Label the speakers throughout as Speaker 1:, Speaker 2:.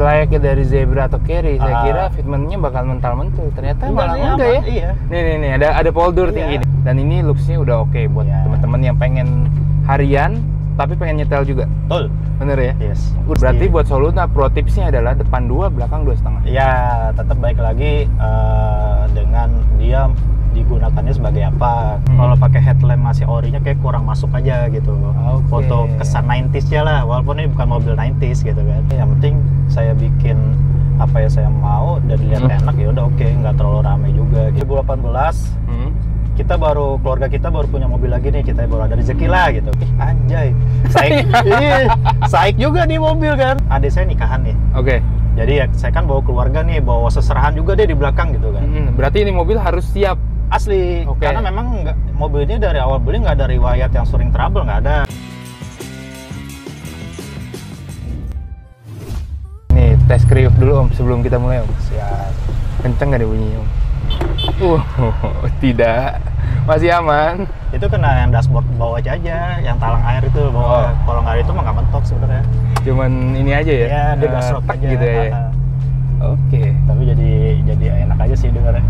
Speaker 1: layaknya dari Zebra atau Carry, saya kira fitmentnya bakal mental-mentul. Ternyata malah enggak ya.
Speaker 2: Iya.
Speaker 1: Nih, ada poldur tinggi nih. Dan ini looksnya udah oke buat teman-teman yang pengen harian tapi pengen nyetel juga.
Speaker 2: Betul.
Speaker 1: Bener ya?
Speaker 2: Yes.
Speaker 1: Berarti buat Soluna pro tipsnya adalah depan 2, belakang 2,5.
Speaker 2: Ya, tetap baik lagi dengan dia digunakannya sebagai apa. Kalau pakai headlamp masih orinya kayak kurang masuk aja gitu. Foto kesan 90s-nya lah, walaupun ini bukan mobil 90s gitu kan. Yang penting saya bikin apa yang saya mau dan dilihat enak, ya udah oke, nggak terlalu ramai juga. 2018 keluarga kita baru punya mobil lagi nih, kita baru ada rezeki lah gitu. Anjay, saik juga nih mobil kan. Adik saya nikahan nih. Jadi ya saya kan bawa keluarga nih, bawa seserahan juga deh di belakang gitu kan.
Speaker 1: Berarti ini mobil harus siap
Speaker 2: asli. Karena memang mobilnya dari awal beli nggak ada riwayat yang sering trouble, nggak ada.
Speaker 1: Nih tes kriuk dulu Om sebelum kita mulai Om.
Speaker 2: Siap.
Speaker 1: Kenceng nggak nih bunyinya Om? Tidak, masih aman.
Speaker 2: Itu kena yang dashboard bawah aja, yang talang air itu bawah. Kalau nggak itu mah nggak mentok sebenarnya.
Speaker 1: Cuman ini aja ya?
Speaker 2: Ya, dia gasrot aja
Speaker 1: gitu ya. Tapi
Speaker 2: jadi enak aja sih dengarnya.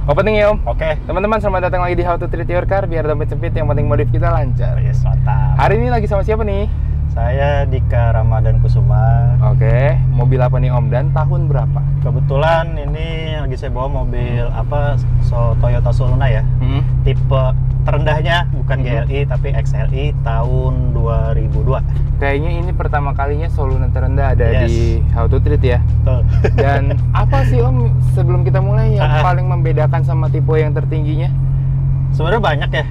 Speaker 1: Opening ya Om.
Speaker 2: Teman-teman,
Speaker 1: selamat datang lagi di How to Treat Your Car. Biar dompet sempit, yang penting modif kita lancar.
Speaker 2: Yes, mantap.
Speaker 1: Hari ini lagi sama siapa nih?
Speaker 2: Saya Dika Ramadan Kusuma.
Speaker 1: Mobil apa nih Om dan tahun berapa?
Speaker 2: Kebetulan ini lagi saya bawa mobil Toyota Soluna ya. Tipe terendahnya bukan GLI tapi XLI tahun 2002.
Speaker 1: Kayaknya ini pertama kalinya Soluna terendah ada di How to Treat ya.
Speaker 2: Betul.
Speaker 1: Dan apa sih Om sebelum kita mulai yang paling membedakan sama tipe yang tertingginya?
Speaker 2: Sebenarnya banyak ya,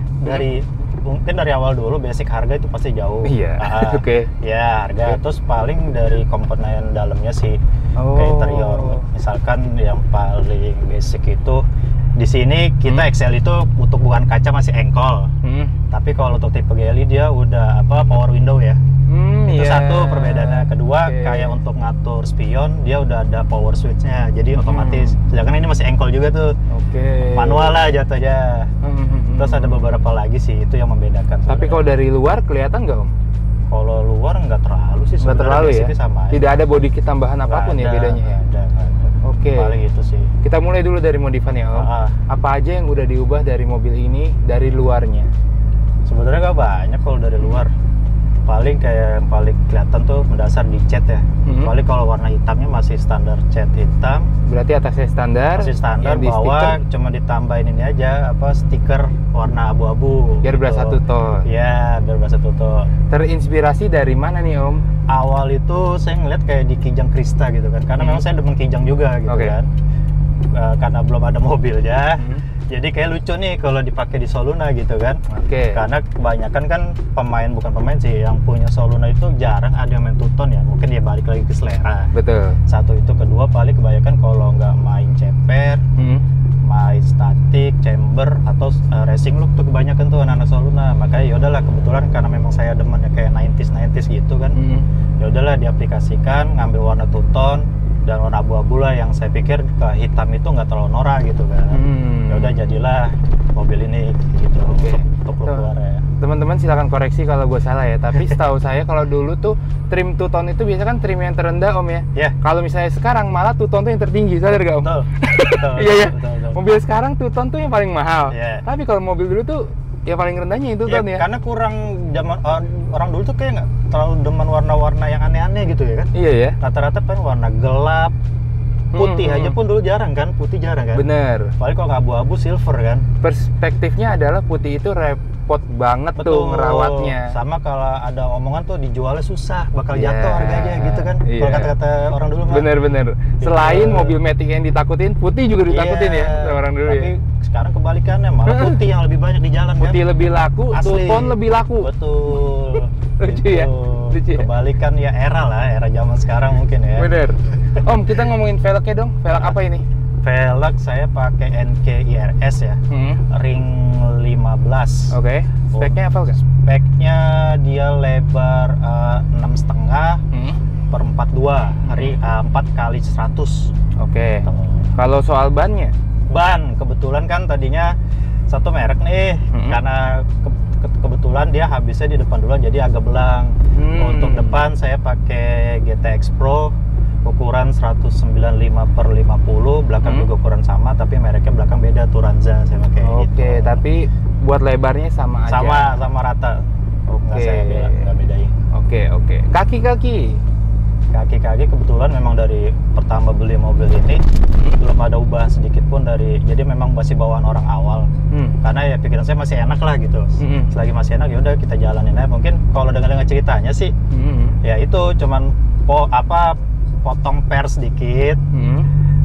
Speaker 2: mungkin dari awal dulu basic harga itu pasti jauh.
Speaker 1: Iya.
Speaker 2: Ya, harga. Terus paling dari komponen dalamnya sih, kayak interior. Misalkan yang paling basic itu di sini kita XL itu untuk bukan kaca masih engkol. Tapi kalau untuk tipe GLI dia udah power window ya. Itu satu perbedaannya. Kedua, kayak untuk ngatur spion dia udah ada power switch-nya. Jadi otomatis. Sedangkan ini masih engkol juga tuh. Manual lah jatuhnya. Terus ada beberapa lagi sih, itu yang membedakan.
Speaker 1: Tapi kalau dari luar kelihatan nggak Om?
Speaker 2: Kalau luar nggak terlalu sih.
Speaker 1: Nggak terlalu ya?
Speaker 2: Sama
Speaker 1: tidak ada body kit tambahan apapun ya bedanya ya?
Speaker 2: Nggak ada. Paling itu sih.
Speaker 1: Kita mulai dulu dari modifan ya Om. Apa aja yang udah diubah dari mobil ini dari luarnya?
Speaker 2: Sebenarnya nggak banyak kalau dari luar. Paling kayak yang paling kelihatan tuh mendasar di cat ya. Paling kalau warna hitamnya masih standar cat hitam.
Speaker 1: Berarti atasnya standar.
Speaker 2: Masih standar, bawah cuma ditambahin ini aja stiker warna abu-abu.
Speaker 1: Biar berasa two tone.
Speaker 2: Iya, biar berasa two tone.
Speaker 1: Terinspirasi dari mana nih Om?
Speaker 2: Awal itu saya ngeliat kayak di Kijang Krista gitu kan. Karena memang saya demen Kijang juga gitu kan. Karena belum ada mobilnya. Jadi kayak lucu nih kalau dipakai di Soluna gitu kan. Karena kebanyakan kan bukan pemain sih yang punya Soluna itu jarang ada yang main two-tone ya. Mungkin dia balik lagi ke selera.
Speaker 1: Betul.
Speaker 2: Satu itu, kedua paling kebanyakan kalau nggak main ceper, main statik, chamber atau racing look tuh kebanyakan tuh anak-anak Soluna. Makanya yaudahlah, kebetulan karena memang saya demennya kayak 90s gitu kan. Yaudahlah diaplikasikan, ngambil warna two-tone dan warna abu-abu lah yang saya pikir ke hitam itu nggak terlalu norak gitu kan. Ya udah jadilah mobil ini gitu. Untuk luar ya.
Speaker 1: Teman-teman silakan koreksi kalau gue salah ya. Tapi setahu saya kalau dulu tuh trim two tone itu biasa kan trim yang terendah Om ya. Kalau misalnya sekarang malah two tone tuh yang tertinggi, sadar gak Om?
Speaker 2: Betul.
Speaker 1: Iya. Mobil sekarang two tone tuh yang paling mahal. Tapi kalau mobil dulu tuh ya paling rendahnya itu tone ya.
Speaker 2: Karena kurang zaman orang dulu tuh kayak nggak terlalu demen warna-warna yang aneh-aneh gitu ya kan. Iya ya. Rata-rata kan warna gelap, putih aja pun dulu jarang kan, putih jarang kan.
Speaker 1: Bener.
Speaker 2: Paling kalau nggak abu-abu silver kan.
Speaker 1: Perspektifnya adalah putih itu repot banget tuh ngerawatnya.
Speaker 2: Sama kalau ada omongan tuh dijualnya susah, bakal jatuh harganya gitu kan. Kalau kata-kata orang dulu mah.
Speaker 1: Bener. Selain mobil Matic yang ditakutin, putih juga ditakutin ya sama orang dulu.
Speaker 2: Tapi sekarang kebalikannya, malah putih yang lebih banyak di jalan kan.
Speaker 1: Putih lebih laku, two-tone lebih laku.
Speaker 2: Betul.
Speaker 1: Lucu ya?
Speaker 2: Kebalikan ya, era zaman sekarang mungkin ya.
Speaker 1: Bener. Om, kita ngomongin velgnya dong. Velg apa ini?
Speaker 2: Velg saya pakai NK IRS ya. Ring 15.
Speaker 1: Speknya apa enggak?
Speaker 2: Speknya dia lebar 6,5 per 42, 4 kali 100. Kalau soal bannya? Ban kebetulan kan tadinya satu merek nih, karena kebetulan dia habisnya di depan duluan jadi agak belang. Untuk depan saya pakai GTX Pro ukuran 195/50, belakang juga ukuran sama tapi mereknya belakang beda, Turanza saya pakai.
Speaker 1: Oke, tapi buat lebarnya sama aja.
Speaker 2: Sama rata.
Speaker 1: Oke.
Speaker 2: Nggak bedain.
Speaker 1: Oke. Kaki
Speaker 2: Kebetulan memang dari pertama beli mobil ini belum ada ubah sedikit pun jadi memang masih bawaan orang awal. Karena ya pikiran saya masih enak lah gitu. Selagi masih enak ya udah kita jalanin aja. Mungkin kalau dengar ceritanya sih ya itu cuman potong per sedikit.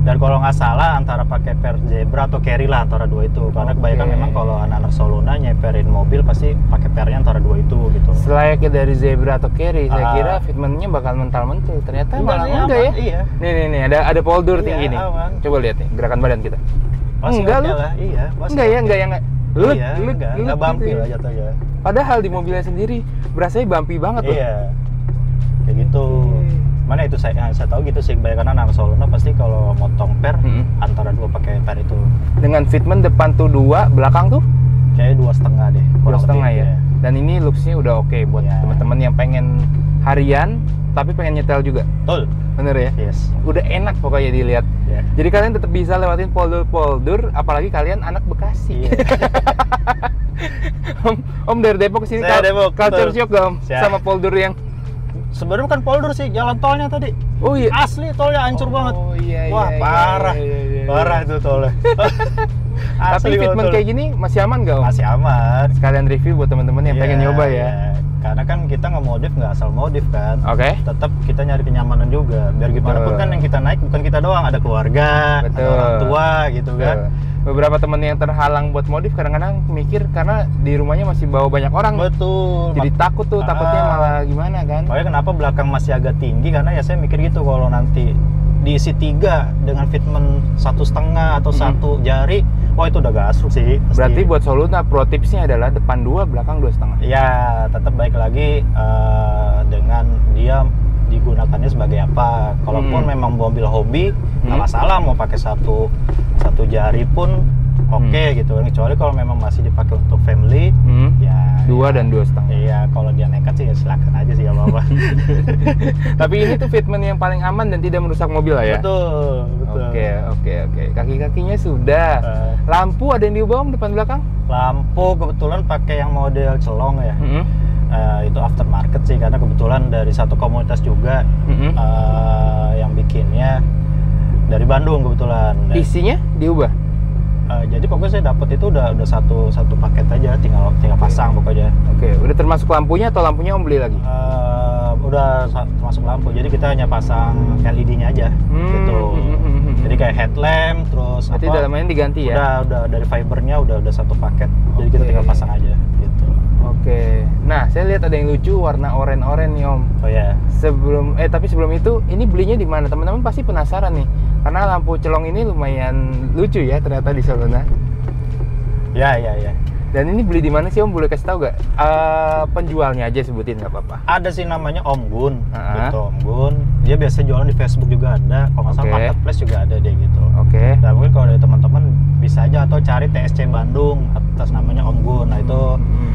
Speaker 2: Dan kalau nggak salah antara pakai per zebra atau carry lah antara dua itu. Karena kebanyakan memang kalau anak-anak Soluna nyeperin mobil pasti pakai pernya antara dua itu gitu.
Speaker 1: Selayaknya dari zebra atau carry, saya kira fitmentnya bakal mental-mental. Ternyata malah enggak ya. Iya. Nih ada poldur tinggi nih. Coba lihat nih gerakan badan kita. Enggak lu.
Speaker 2: Iya.
Speaker 1: Enggak ya.
Speaker 2: Enggak bumpy lah jatuhnya.
Speaker 1: Padahal di mobilnya sendiri berasanya bumpy banget loh.
Speaker 2: Iya. Kayak gitu. Mana itu saya tahu gitu sih, kebanyakan anak Soluna pasti kalau motong per antara dua pakai per itu.
Speaker 1: Dengan fitment depan tuh 2, belakang tuh
Speaker 2: kayak 2,5 deh.
Speaker 1: 2,5 ya. Dan ini looksnya udah oke buat teman-teman yang pengen harian tapi pengen nyetel juga.
Speaker 2: Betul.
Speaker 1: Bener ya?
Speaker 2: Yes.
Speaker 1: Udah enak pokoknya dilihat. Yeah. Jadi kalian tetap bisa lewatin poldur, apalagi kalian anak Bekasi. Yeah. Om dari Depok kesini culture shock gak Om? Sama poldur yang
Speaker 2: sebenarnya bukan polder sih, jalan tolnya tadi.
Speaker 1: Oh iya.
Speaker 2: Asli tolnya hancur banget.
Speaker 1: Iya.
Speaker 2: Wah, parah. Parah itu tolnya.
Speaker 1: Tapi fitment kayak gini masih aman gak Om?
Speaker 2: Masih aman.
Speaker 1: Sekalian review buat teman-teman yang pengen nyoba ya.
Speaker 2: Karena kan kita nge-modif nggak asal modif kan.
Speaker 1: Oke.
Speaker 2: Tetap kita nyari kenyamanan juga. Biar gimana pun kan yang kita naik bukan kita doang, ada keluarga, ada orang tua gitu kan.
Speaker 1: Beberapa temen yang terhalang buat modif kadang-kadang mikir karena di rumahnya masih bawa banyak orang.
Speaker 2: Betul.
Speaker 1: Jadi takut tuh, takutnya malah gimana kan.
Speaker 2: Makanya kenapa belakang masih agak tinggi, karena ya saya mikir gitu kalau nanti diisi 3 dengan fitment 1,5 atau 1 jari, wah itu udah gasruk sih pasti.
Speaker 1: Berarti buat Soluna pro tipsnya adalah depan 2, belakang 2,5.
Speaker 2: Ya tetap baik lagi dengan dia digunakannya sebagai apa. Kalaupun memang mobil hobi nggak masalah mau pakai satu jari pun oke gitu kan. Kecuali kalau memang masih dipakai untuk family ya
Speaker 1: 2 dan 2,5.
Speaker 2: Iya, kalau dia nekat sih ya silakan aja sih, gak apa-apa.
Speaker 1: Tapi ini tuh fitment yang paling aman dan tidak merusak mobil lah ya.
Speaker 2: Betul.
Speaker 1: Oke. Kaki-kakinya sudah. Lampu ada yang diubah Om depan belakang?
Speaker 2: Lampu kebetulan pakai yang model celong ya. Itu aftermarket sih, karena kebetulan dari satu komunitas juga yang bikinnya dari Bandung kebetulan.
Speaker 1: Isinya diubah?
Speaker 2: Jadi pokoknya saya dapat itu udah satu paket aja, tinggal pasang pokoknya.
Speaker 1: Oke, udah termasuk lampunya atau lampunya Om beli lagi?
Speaker 2: Udah termasuk lampu, jadi kita hanya pasang LED-nya aja gitu. Jadi kayak headlamp, terus
Speaker 1: berarti dalamnya diganti ya?
Speaker 2: Udah dari fibernya udah satu paket, jadi kita tinggal pasang aja gitu.
Speaker 1: Oke. Nah, saya lihat ada yang lucu warna oranye nih Om.
Speaker 2: Oh ya.
Speaker 1: Tapi sebelum itu, ini belinya di mana? Teman-teman pasti penasaran nih. Karena lampu celong ini lumayan lucu ya ternyata di Soluna.
Speaker 2: Ya.
Speaker 1: Dan ini beli di mana sih Om? Boleh kasih tahu nggak? Penjualnya aja sebutin nggak apa-apa.
Speaker 2: Ada sih namanya Om Gun, gitu Om Gun. Dia biasa jualan di Facebook juga ada. Kalau nggak salah marketplace juga ada deh gitu.
Speaker 1: Oke.
Speaker 2: Dan mungkin kalau dari teman-teman bisa aja atau cari TSC Bandung atas namanya Om Gun. Nah itu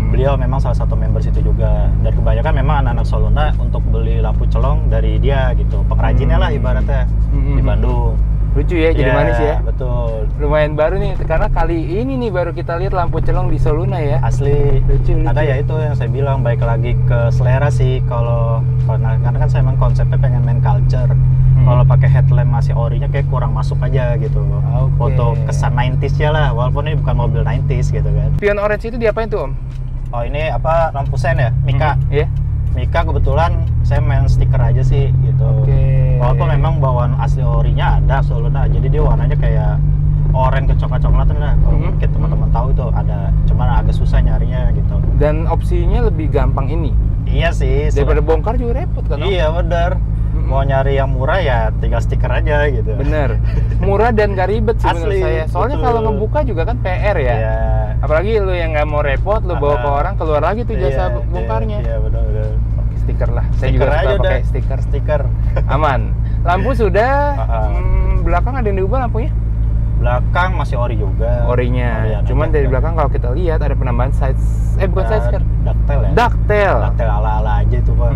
Speaker 2: beliau memang salah satu member situ juga. Dan kebanyakan memang anak-anak Soluna untuk beli lampu celong dari dia gitu. Pengrajinnya lah ibaratnya di Bandung.
Speaker 1: Lucu ya, jadi manis ya.
Speaker 2: Betul.
Speaker 1: Lumayan baru nih, karena kali ini nih baru kita lihat lampu celong di Soluna ya.
Speaker 2: Asli.
Speaker 1: Lucu.
Speaker 2: Ada ya itu yang saya bilang, baik lagi ke selera sih. Karena kan saya memang konsepnya pengen main culture. Kalau pakai headlamp masih orinya kayak kurang masuk aja gitu. Foto kesan 90s-nya lah, walaupun ini bukan mobil 90s gitu kan.
Speaker 1: Pion orange itu diapain tuh Om?
Speaker 2: Oh ini apa, lampu sen ya? Mika.
Speaker 1: Iya.
Speaker 2: Mika kebetulan saya main stiker aja sih gitu. Walaupun memang bawaan asli orinya ada Soluna, jadi dia warnanya kayak oranye kecoklat-coklatan lah. Kalau mungkin teman-teman tahu itu ada, cuman agak susah nyarinya gitu.
Speaker 1: Dan opsinya lebih gampang ini.
Speaker 2: Iya sih.
Speaker 1: Daripada bongkar juga repot kan?
Speaker 2: Iya benar. Mau nyari yang murah ya tinggal stiker aja gitu.
Speaker 1: Bener. Murah dan gak ribet sih menurut saya. Soalnya kalau ngebuka juga kan PR ya. Apalagi lu yang nggak mau repot, lu bawa ke orang, keluar lagi tuh jasa bongkarnya.
Speaker 2: Iya benar.
Speaker 1: Oke, stiker lah. Saya juga suka pakai stiker.
Speaker 2: Stiker.
Speaker 1: Aman. Lampu sudah. Belakang ada yang diubah lampunya?
Speaker 2: Belakang masih ori juga.
Speaker 1: Orinya. Cuman dari belakang kalau kita lihat ada penambahan bukan side skirt.
Speaker 2: Ducktail ya.
Speaker 1: Ducktail
Speaker 2: ala-ala aja itu, Pak.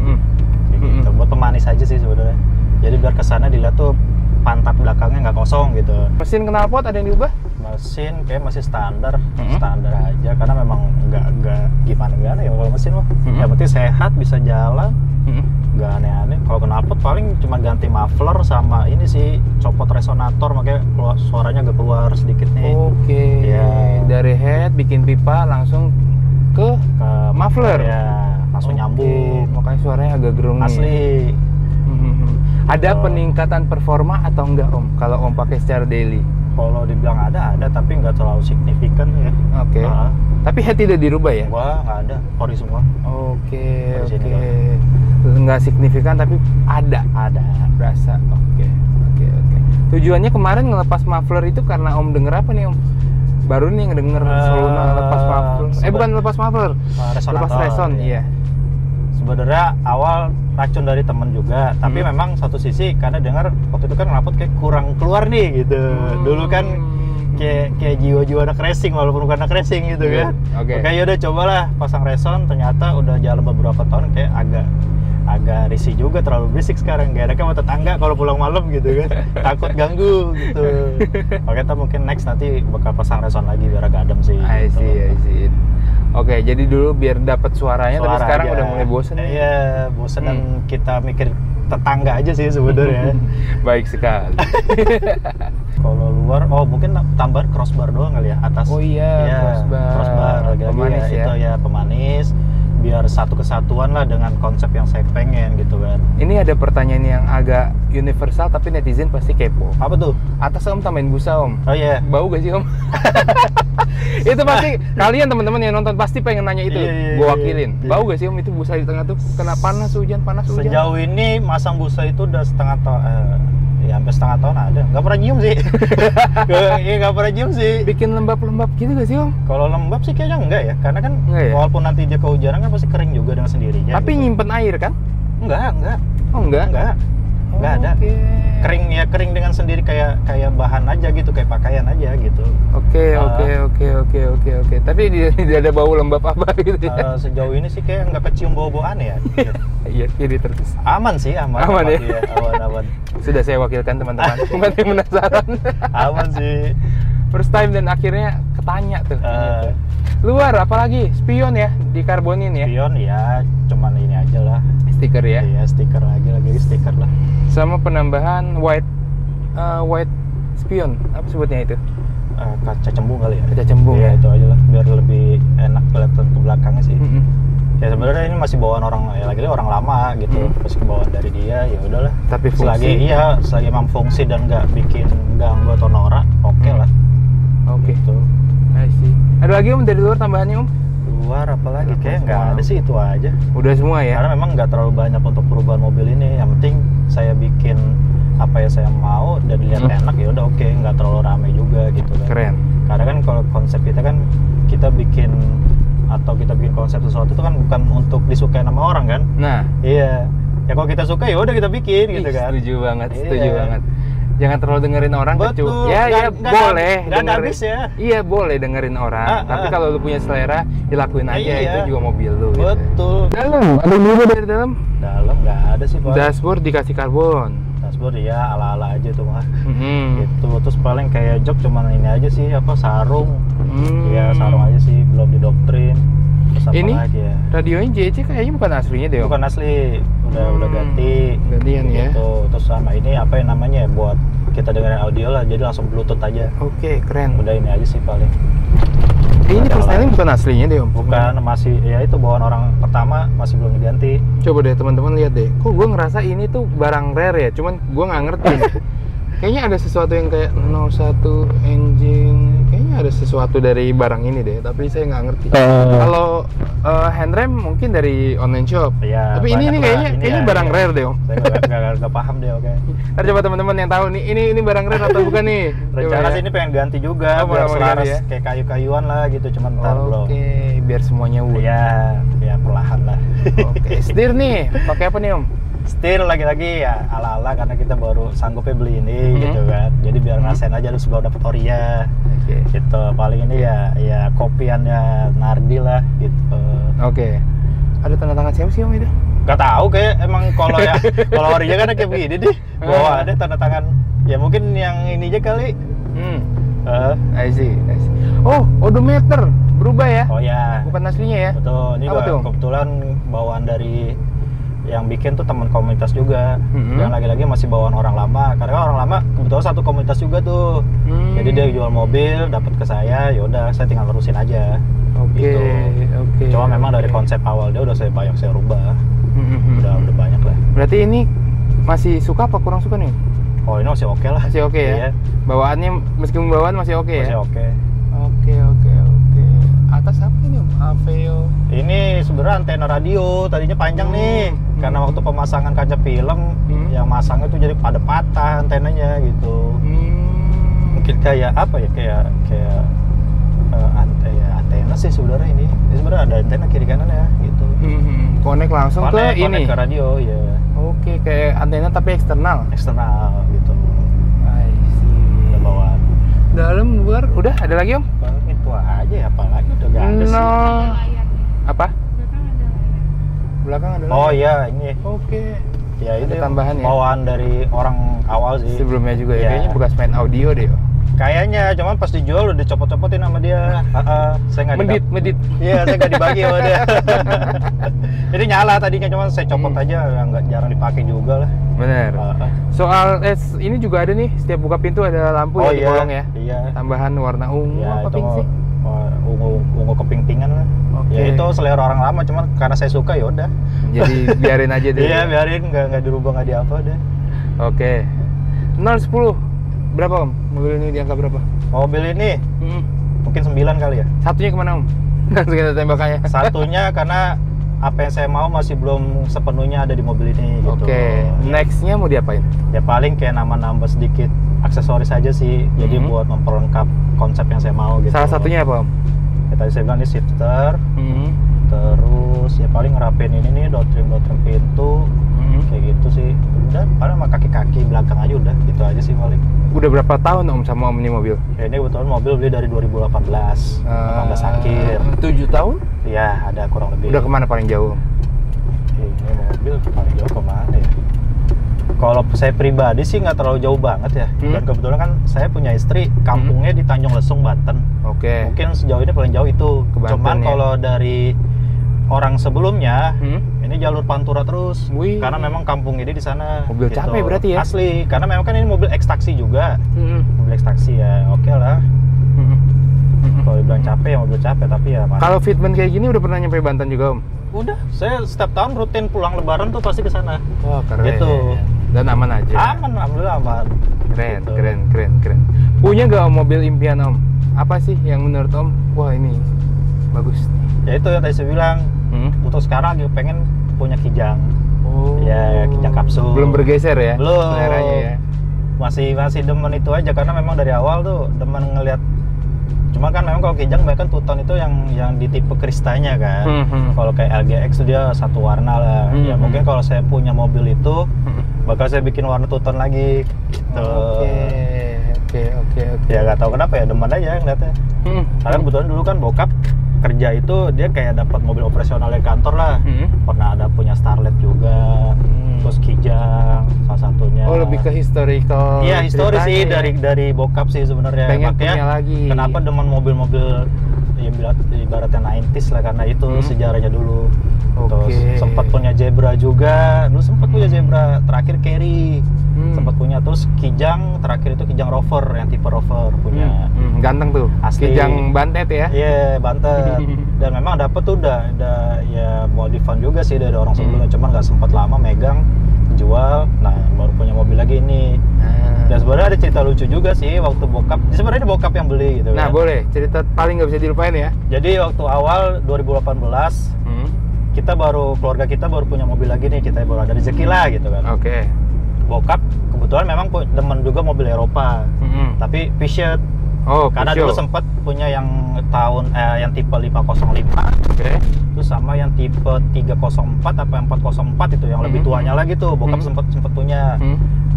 Speaker 2: Gitu. Buat pemanis aja sih sebenarnya. Jadi biar kesana dilihat tuh pantat belakangnya nggak kosong gitu.
Speaker 1: Mesin knalpot ada yang diubah?
Speaker 2: Mesin kayak masih standar aja karena memang nggak gimana ya kalau mesin mah. Yang penting sehat, bisa jalan, nggak aneh-aneh. Kalau knalpot paling cuma ganti muffler sama ini sih copot resonator, makanya suaranya agak keluar sedikit nih.
Speaker 1: Oke. Ya. Dari head bikin pipa langsung ke muffler.
Speaker 2: Ya, langsung nyambung.
Speaker 1: Makanya suaranya agak gerung.
Speaker 2: Asli.
Speaker 1: Ada peningkatan performa atau enggak Om kalau Om pakai secara daily?
Speaker 2: Kalau dibilang ada tapi nggak terlalu signifikan ya.
Speaker 1: Oke. Tapi head tidak dirubah ya?
Speaker 2: Wah, nggak ada, ori semua.
Speaker 1: Oke. Nggak signifikan tapi ada berasa. Oke. Tujuannya kemarin ngelepas muffler itu karena Om denger apa nih Om? Baru nih ngedenger Soluna lepas muffler. Bukan lepas muffler, lepas reson. Iya.
Speaker 2: Sebenarnya awal racun dari temen juga, tapi memang satu sisi karena dengar waktu itu kan knalpot kayak kurang keluar nih gitu. Dulu kan kayak jiwa-jiwa anak racing walaupun bukan anak racing gitu kan. Oke, yaudah cobalah pasang reson, ternyata udah jalan beberapa tahun kayak agak risih juga, terlalu berisik sekarang. Gak enaknya sama tetangga kalau pulang malam gitu kan. Takut ganggu gitu. Oke, kita mungkin next nanti bakal pasang reson lagi biar agak adem sih.
Speaker 1: I see. Oke, jadi dulu biar dapat suaranya, tapi sekarang udah mulai bosen.
Speaker 2: Iya, bosen dan kita mikir tetangga aja sih sebenarnya.
Speaker 1: Baik sekali.
Speaker 2: Kalau luar, mungkin tambah crossbar doang kali ya atas.
Speaker 1: Oh iya, crossbar.
Speaker 2: Pemanis ya. Itu ya pemanis. Biar satu kesatuan lah dengan konsep yang saya pengen gitu kan.
Speaker 1: Ini ada pertanyaan yang agak universal tapi netizen pasti kepo.
Speaker 2: Apa tuh?
Speaker 1: Atas Om tambahin busa Om.
Speaker 2: Oh iya.
Speaker 1: Bau gak sih Om? Itu pasti kalian teman-teman yang nonton pasti pengen nanya itu. Gue wakilin. Bau gak sih Om itu busa di tengah tuh? Kena panas hujan?
Speaker 2: Sejauh ini masang busa itu udah setengah tahun. Ya hampir setengah tahun ada. Gak pernah nyium sih. Gak pernah nyium sih.
Speaker 1: Bikin lembab-lembab gitu gak sih Om?
Speaker 2: Kalau lembab sih kayaknya enggak ya. Karena kan walaupun nanti dia kehujanan kan pasti kering juga dengan sendirinya.
Speaker 1: Tapi gitu. Nyimpen air kan?
Speaker 2: Enggak.
Speaker 1: Oh enggak?
Speaker 2: Enggak ada. Kering dengan sendiri kayak bahan aja gitu, kayak pakaian aja gitu.
Speaker 1: Oke. Tapi tidak ada bau lembab apa gitu ya?
Speaker 2: Sejauh ini sih kayak nggak kecium bau-bau aneh ya.
Speaker 1: Iya, jadi terus.
Speaker 2: Aman ya. Aman.
Speaker 1: Sudah saya wakilkan teman-teman. Masih penasaran.
Speaker 2: Aman sih.
Speaker 1: First time dan akhirnya ketanya tuh. Luar apalagi? Spion ya, dikarbonin ya?
Speaker 2: Spion ya, cuman ini aja lah.
Speaker 1: Stiker ya?
Speaker 2: Iya, stiker lagi stiker lah.
Speaker 1: Sama penambahan white spion, apa sebutnya itu?
Speaker 2: Kaca cembung kali ya?
Speaker 1: Kaca cembung ya?
Speaker 2: Itu aja lah, biar lebih enak kelihatan ke belakangnya sih. Ya sebenarnya ini masih bawaan orang, ya lagi orang lama gitu, terus bawaan dari dia, ya udahlah.
Speaker 1: Tapi fungsi?
Speaker 2: Selagi emang fungsi dan nggak bikin ganggu atau norak, oke lah.
Speaker 1: Oke.
Speaker 2: Gitu.
Speaker 1: I see. Ada lagi Om dari luar tambahannya Om?
Speaker 2: Luar apalagi kayak nggak ada sih, itu aja.
Speaker 1: Udah semua ya?
Speaker 2: Karena memang nggak terlalu banyak untuk perubahan mobil ini. Yang penting saya bikin apa yang saya mau dan dilihat enak, ya udah oke, nggak terlalu ramai juga gitu kan.
Speaker 1: Keren.
Speaker 2: Karena kan kalau konsep kita kan kita bikin konsep sesuatu itu kan bukan untuk disukai sama orang kan. Nah, iya. Ya kalau kita suka ya udah kita bikin gitu kan.
Speaker 1: Setuju banget. Jangan terlalu dengerin orang.
Speaker 2: Betul.
Speaker 1: Boleh dengerin.
Speaker 2: Habis ya.
Speaker 1: Iya, boleh dengerin orang. Tapi kalau lu punya selera, dilakuin aja. Itu juga mobil lu.
Speaker 2: Betul.
Speaker 1: Gitu. Dalam, ada yang dari dalam?
Speaker 2: Dalam nggak ada sih Pak.
Speaker 1: Dashboard dikasih karbon.
Speaker 2: Dashboard ya ala-ala aja tuh mah. Gitu. Terus paling kayak jok cuman ini aja sih, sarung. Ya sarung aja sih, belum didoktrin.
Speaker 1: Ini ya? Radionya JC kayaknya bukan aslinya deh.
Speaker 2: Bukan asli, udah
Speaker 1: gantian ya.
Speaker 2: Terus sama ini apa yang namanya ya, buat kita dengerin audio lah, jadi langsung bluetooth aja.
Speaker 1: Oke, keren.
Speaker 2: Udah ini aja sih paling.
Speaker 1: Ini persneling bukan aslinya deh Om?
Speaker 2: Bukan, masih ya itu bawaan orang pertama, masih belum diganti.
Speaker 1: Coba deh teman-teman lihat deh. Kok gue ngerasa ini tuh barang rare ya, cuman gue nggak ngerti. Kayaknya ada sesuatu yang kayak 01 engine, kayaknya ada sesuatu dari barang ini deh, tapi saya nggak ngerti. Kalau handrem mungkin dari online shop,
Speaker 2: ya,
Speaker 1: tapi ini kayaknya barang rare deh Om.
Speaker 2: Saya nggak paham deh, oke.
Speaker 1: Ntar coba teman-teman yang tahu nih, ini barang rare atau bukan nih?
Speaker 2: Rencana sih ini pengen ganti juga, biar selaras ya? Kayak kayu-kayuan lah gitu, cuman ntar belum.
Speaker 1: Oke, biar semuanya wood.
Speaker 2: Ya perlahan lah.
Speaker 1: Oke, setir nih, pakai apa nih Om?
Speaker 2: Setir lagi-lagi ya ala-ala karena kita baru sanggupnya beli ini gitu kan. Jadi biar ngerasain aja terus baru dapet Oria. Gitu. Paling ini ya kopiannya Nardi lah gitu.
Speaker 1: Ada tanda tangan siapa sih Om itu?
Speaker 2: Gak tahu kayak emang kalau ya kalau Oria kan kayak begini deh. Bahwa ada tanda tangan ya mungkin yang ini aja kali.
Speaker 1: I see. Oh, odometer berubah ya?
Speaker 2: Oh ya.
Speaker 1: Bukan aslinya ya?
Speaker 2: Betul. Ini kebetulan bawaan dari yang bikin tuh teman komunitas juga. Yang lagi-lagi masih bawaan orang lama. Karena kan orang lama kebetulan satu komunitas juga tuh. Jadi dia jual mobil, dapat ke saya, yaudah saya tinggal terusin aja. Gitu. Cuma memang dari konsep awal dia udah saya rubah. Udah banyak lah.
Speaker 1: Berarti ini masih suka apa kurang suka nih?
Speaker 2: Oh ini masih oke lah.
Speaker 1: Masih oke ya?
Speaker 2: Iya.
Speaker 1: Bawaannya meskipun bawaan masih oke ya?
Speaker 2: Masih oke.
Speaker 1: Oke. Atas apa ini Om? Aveo.
Speaker 2: Ini sebenarnya antena radio, tadinya panjang nih. Karena waktu pemasangan kaca film, yang masangnya tuh jadi pada patah antenanya gitu. Mungkin kayak apa ya? Kayak antena sih sebenarnya ini. Ini sebenarnya ada antena kiri kanan ya gitu.
Speaker 1: Connect langsung ke ini.
Speaker 2: Ke radio ya.
Speaker 1: Oke, kayak antena tapi eksternal.
Speaker 2: Eksternal gitu.
Speaker 1: I see.
Speaker 2: Udah bawaan.
Speaker 1: Dalam luar udah ada lagi Om?
Speaker 2: Paling itu aja ya, apalagi udah gak ada sih.
Speaker 1: Apa? Belakang ada lagi.
Speaker 2: Oh iya ini.
Speaker 1: Oke.
Speaker 2: Ya
Speaker 1: ada
Speaker 2: ini
Speaker 1: tambahan ya.
Speaker 2: bawaan dari orang awal sih.
Speaker 1: Sebelumnya juga ya.
Speaker 2: Ya.
Speaker 1: Kayaknya bekas main audio deh.
Speaker 2: Kayaknya, cuman pas dijual udah dicopot-copotin sama dia. Saya nggak
Speaker 1: medit.
Speaker 2: Iya, saya nggak dibagi sama dia. Jadi nyala tadinya, cuman saya copot aja, nggak jarang dipakai juga lah.
Speaker 1: Bener. Soal ini juga ada nih, setiap buka pintu ada lampu yang dibolong ya.
Speaker 2: Iya.
Speaker 1: Tambahan warna ungu
Speaker 2: ya,
Speaker 1: apa pink sih?
Speaker 2: Ungu keping-pingan lah. Ya itu selera orang lama, cuman karena saya suka ya udah.
Speaker 1: Jadi biarin aja deh.
Speaker 2: Iya, biarin, nggak dirubah, nggak diapa deh.
Speaker 1: Oke. 0-10 berapa Om? Mobil ini di angka berapa?
Speaker 2: Mobil ini mungkin 9 kali ya.
Speaker 1: Satunya kemana Om? Langsung kita tembakannya.
Speaker 2: Satunya karena apa yang saya mau masih belum sepenuhnya ada di mobil ini gitu.
Speaker 1: Oke. Nextnya mau diapain?
Speaker 2: Ya paling kayak nambah sedikit aksesoris aja sih. Jadi buat memperlengkap konsep yang saya mau gitu.
Speaker 1: Salah satunya apa Om?
Speaker 2: Ya, tadi saya bilang ini shifter. Terus ya paling ngerapin ini nih door trim pintu. Kayak gitu sih. Udah paling sama kaki-kaki belakang aja udah gitu aja sih paling.
Speaker 1: Udah berapa tahun Om sama Om ini mobil?
Speaker 2: Ya, ini kebetulan mobil beli dari 2018. 18 akhir.
Speaker 1: 7 tahun?
Speaker 2: Iya, ada kurang lebih.
Speaker 1: Udah kemana paling jauh?
Speaker 2: Ini mobil paling jauh kemana ya? Kalau saya pribadi sih nggak terlalu jauh banget ya. Dan kebetulan kan saya punya istri, kampungnya di Tanjung Lesung, Banten.
Speaker 1: Oke.
Speaker 2: Mungkin sejauh ini paling jauh itu. Cuman
Speaker 1: ya?
Speaker 2: kalau dari orang sebelumnya, ini jalur Pantura terus. Karena memang kampung ini di sana.
Speaker 1: Mobil
Speaker 2: gitu.
Speaker 1: capek berarti ya?
Speaker 2: Asli, karena memang kan ini mobil ekstaksi juga. Mobil ekstaksi ya, oke lah. Kalau dibilang capek ya mobil capek, tapi ya.
Speaker 1: Kalau fitment kayak gini udah pernah nyampe Banten juga Om?
Speaker 2: Udah, saya setiap tahun rutin pulang Lebaran tuh pasti ke sana.
Speaker 1: Wah keren.
Speaker 2: Gitu.
Speaker 1: Dan aman aja.
Speaker 2: Aman, alhamdulillah aman.
Speaker 1: Keren,
Speaker 2: Gitu.
Speaker 1: keren. Punya nggak Om mobil impian Om? Apa sih yang menurut Om, wah ini bagus?
Speaker 2: Ya itu yang tadi saya bilang. Untuk sekarang lagi pengen punya Kijang.
Speaker 1: Oh.
Speaker 2: Ya Kijang kapsul.
Speaker 1: Belum bergeser ya?
Speaker 2: Belum.
Speaker 1: Seleranya ya.
Speaker 2: Masih demen itu aja karena memang dari awal tuh demen ngelihat. Cuma kan memang kalau Kijang bahkan Tuton itu yang di tipe Kristanya kan. Kalau kayak LGX dia satu warna lah. Ya mungkin kalau saya punya mobil itu bakal saya bikin warna Tuton lagi gitu. Oke. Ya nggak tahu kenapa ya demen aja ngeliatnya. Karena kebetulan dulu kan bokap kerja itu dia kayak dapat mobil operasional dari kantor lah. Pernah ada punya Starlet juga. Terus Kijang salah satunya.
Speaker 1: Oh, lebih ke historical.
Speaker 2: Iya, historis sih
Speaker 1: ya?
Speaker 2: dari bokap sih sebenarnya.
Speaker 1: Pengen
Speaker 2: makanya
Speaker 1: punya lagi.
Speaker 2: Kenapa demen mobil-mobil ya ibaratnya 90s lah karena itu sejarahnya dulu. Terus sempat punya Zebra juga. Dulu sempat punya Zebra, terakhir Carry. Sempat punya, terus Kijang terakhir itu Kijang Rover yang tipe Rover punya.
Speaker 1: Ganteng tuh.
Speaker 2: Asli.
Speaker 1: Kijang Bantet ya?
Speaker 2: Iya, Bantet. Dan memang dapet tuh udah ya modifan juga sih dari orang sebelumnya, cuman nggak sempat lama megang, jual. Nah, baru punya mobil lagi ini. Dan sebenarnya ada cerita lucu juga sih waktu bokap. Sebenarnya ini bokap yang beli gitu.
Speaker 1: Nah, kan? Boleh. Cerita paling nggak bisa dilupain ya.
Speaker 2: Jadi waktu awal 2018 keluarga kita baru punya mobil lagi nih, kita baru ada rezeki lah gitu kan.
Speaker 1: Oke.
Speaker 2: Bokap kebetulan memang demen juga mobil Eropa, tapi Peugeot.
Speaker 1: Oh,
Speaker 2: karena
Speaker 1: Peugeot.
Speaker 2: dulu sempat punya yang tipe 505.
Speaker 1: Oke.
Speaker 2: Terus itu sama yang tipe 304 apa 404 itu yang lebih tuanya lagi tuh. Bokap sempet punya.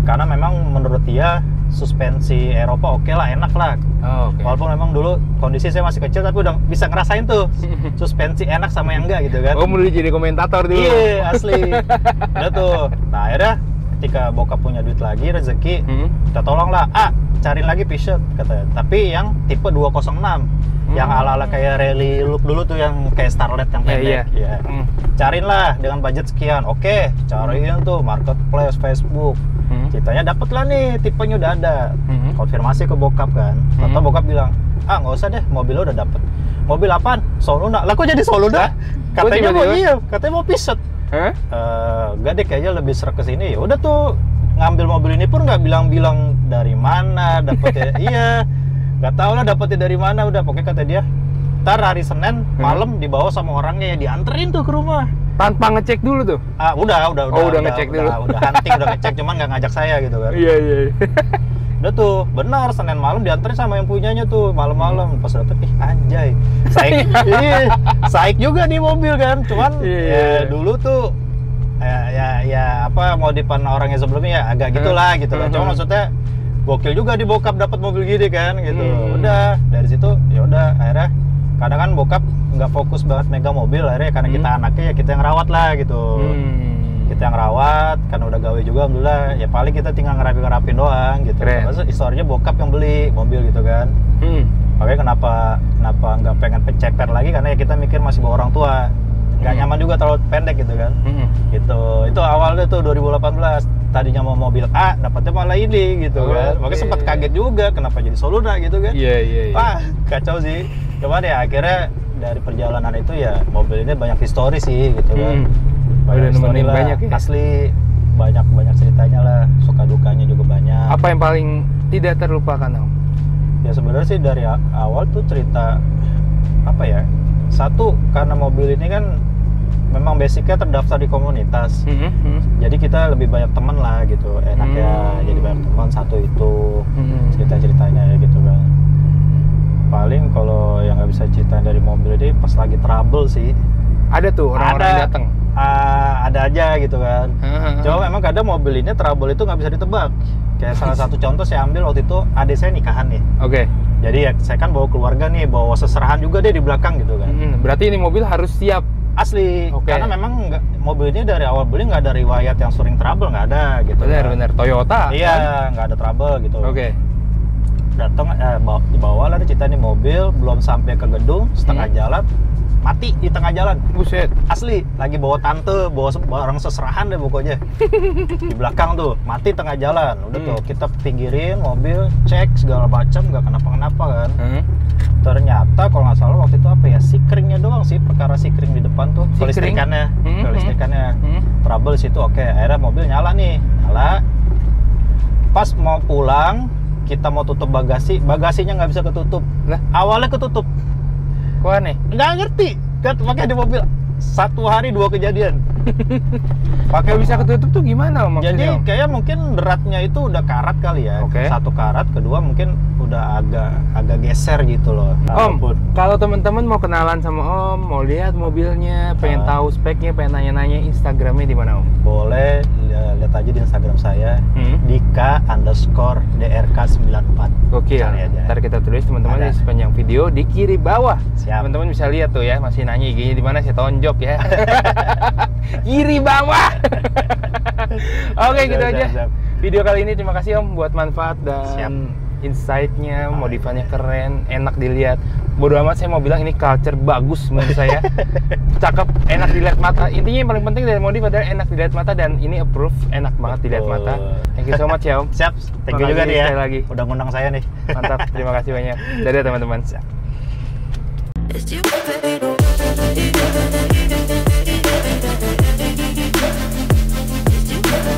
Speaker 2: Karena memang menurut dia suspensi Eropa oke lah, enak lah. Walaupun memang dulu kondisi saya masih kecil tapi udah bisa ngerasain tuh suspensi enak sama yang enggak gitu kan.
Speaker 1: Oh, mulai jadi komentator dulu.
Speaker 2: Iya, asli. Udah tuh. Nah, akhirnya ketika bokap punya duit lagi, rezeki, kita tolong lah, cariin lagi Peugeot katanya. Tapi yang tipe 206. Yang ala-ala kayak rally look dulu tuh, yang kayak Starlet yang pendek. Iya. Cariin lah dengan budget sekian. Oke, cariin tuh marketplace, Facebook. Ceritanya dapet lah nih, tipenya udah ada. Konfirmasi ke bokap kan. Atau bokap bilang, nggak usah deh, mobilnya udah dapet. Mobil apaan? Soluna. Lah kok jadi Soluna? Katanya mau Peugeot. Enggak deh, kayaknya lebih serak ke sini. Ya udah tuh, ngambil mobil ini pun nggak bilang-bilang dari mana dapetnya. Iya, nggak tahu lah dapetnya dari mana. Udah, pokoknya kata dia, ntar hari Senin malam dibawa sama orangnya, ya dianterin tuh ke rumah.
Speaker 1: Tanpa ngecek dulu tuh?
Speaker 2: Udah
Speaker 1: ngecek dulu.
Speaker 2: Udah hunting, udah ngecek, cuman nggak ngajak saya gitu kan.
Speaker 1: Iya.
Speaker 2: Udah tuh, benar Senin malam dianterin sama yang punyanya tuh malam-malam. Pas dapet, anjay, saik juga di mobil kan. Cuman dulu tuh ya apa modifan orangnya sebelumnya ya agak gitulah gitu kan. Cuma maksudnya gokil juga di bokap dapat mobil gini kan gitu. Udah dari situ ya udah, akhirnya kadang kan bokap nggak fokus banget megang mobil, akhirnya karena kita anaknya ya kita yang rawat lah gitu. Kita yang rawat, karena udah gawe juga alhamdulillah, ya paling kita tinggal ngerapin doang gitu. Terus historinya bokap yang beli mobil gitu kan. Makanya kenapa nggak pengen penceper lagi, karena ya kita mikir masih bawa orang tua, nggak nyaman juga terlalu pendek gitu kan. Gitu, itu awalnya tuh 2018, tadinya mau mobil A, dapatnya malah ini gitu kan. Makanya sempat kaget juga kenapa jadi Soluna gitu kan.
Speaker 1: Iya.
Speaker 2: Kacau sih. Cuman ya akhirnya dari perjalanan itu ya mobil ini banyak histori sih gitu kan. Banyak histori lah,
Speaker 1: banyak ya?
Speaker 2: Asli banyak ceritanya lah, suka dukanya juga banyak.
Speaker 1: Apa yang paling tidak terlupakan, Om?
Speaker 2: Ya sebenarnya sih dari awal tuh cerita apa ya? Satu, karena mobil ini kan memang basicnya terdaftar di komunitas. Jadi kita lebih banyak teman lah gitu. Enaknya jadi banyak teman, satu itu cerita-ceritanya ya gitu kan. Paling kalau yang nggak bisa ceritain dari mobil ini pas lagi trouble sih.
Speaker 1: Ada tuh orang-orang datang.
Speaker 2: Ada aja gitu kan. Cuma memang kadang mobil ini trouble itu nggak bisa ditebak. Kayak salah satu contoh saya ambil waktu itu, adik saya nikahan nih. Jadi ya saya kan bawa keluarga nih, bawa seserahan juga deh di belakang gitu kan.
Speaker 1: Berarti ini mobil harus siap.
Speaker 2: Asli. Karena memang mobil ini dari awal beli nggak ada riwayat yang sering trouble, nggak ada gitu.
Speaker 1: Bener Toyota.
Speaker 2: Iya, nggak ada trouble gitu. Datang dibawa lah cerita nih, mobil belum sampai ke gedung, setengah jalan mati di tengah jalan.
Speaker 1: Buset.
Speaker 2: Asli, lagi bawa tante, bawa orang seserahan deh pokoknya. Di belakang tuh mati tengah jalan. Udah tuh kita pinggirin mobil, cek segala macam, nggak kenapa-kenapa kan. Ternyata kalau nggak salah waktu itu apa ya, sikringnya doang sih, perkara sikring di depan tuh, kelistrikannya trouble situ. Akhirnya mobil nyala. Pas mau pulang, kita mau tutup bagasinya nggak bisa ketutup. Awalnya ketutup.
Speaker 1: Kok aneh?
Speaker 2: Nggak ngerti. Pakai di mobil 1 hari 2 kejadian.
Speaker 1: Pakai bisa ketutup tuh gimana maksudnya?
Speaker 2: Jadi kayak mungkin beratnya itu udah karat kali ya. Satu karat, kedua mungkin udah agak geser gitu loh.
Speaker 1: Kalau teman-teman mau kenalan sama Om, mau lihat mobilnya, pengen tahu speknya, pengen nanya-nanya, Instagramnya di mana Om?
Speaker 2: Boleh lihat aja di Instagram saya, Dika_DRK94.
Speaker 1: Oke. Ntar kita tulis teman-teman di sepanjang video di kiri bawah. Teman-teman bisa lihat tuh ya, masih nanya IG-nya di mana, saya tonjok ya. Kiri bawah. Oke, gitu aja. Video kali ini terima kasih Om buat manfaat dan insight-nya, modifannya keren, enak dilihat. Bodo amat saya mau bilang ini culture bagus menurut saya. Cakep, enak dilihat mata. Intinya yang paling penting dari modif adalah enak dilihat mata, dan ini approve, enak banget dilihat mata. Thank you so much ya Om.
Speaker 2: Siap, thank you juga nih ya.
Speaker 1: Lagi.
Speaker 2: Udah ngundang saya nih.
Speaker 1: Mantap, terima kasih banyak. Dadah teman-teman.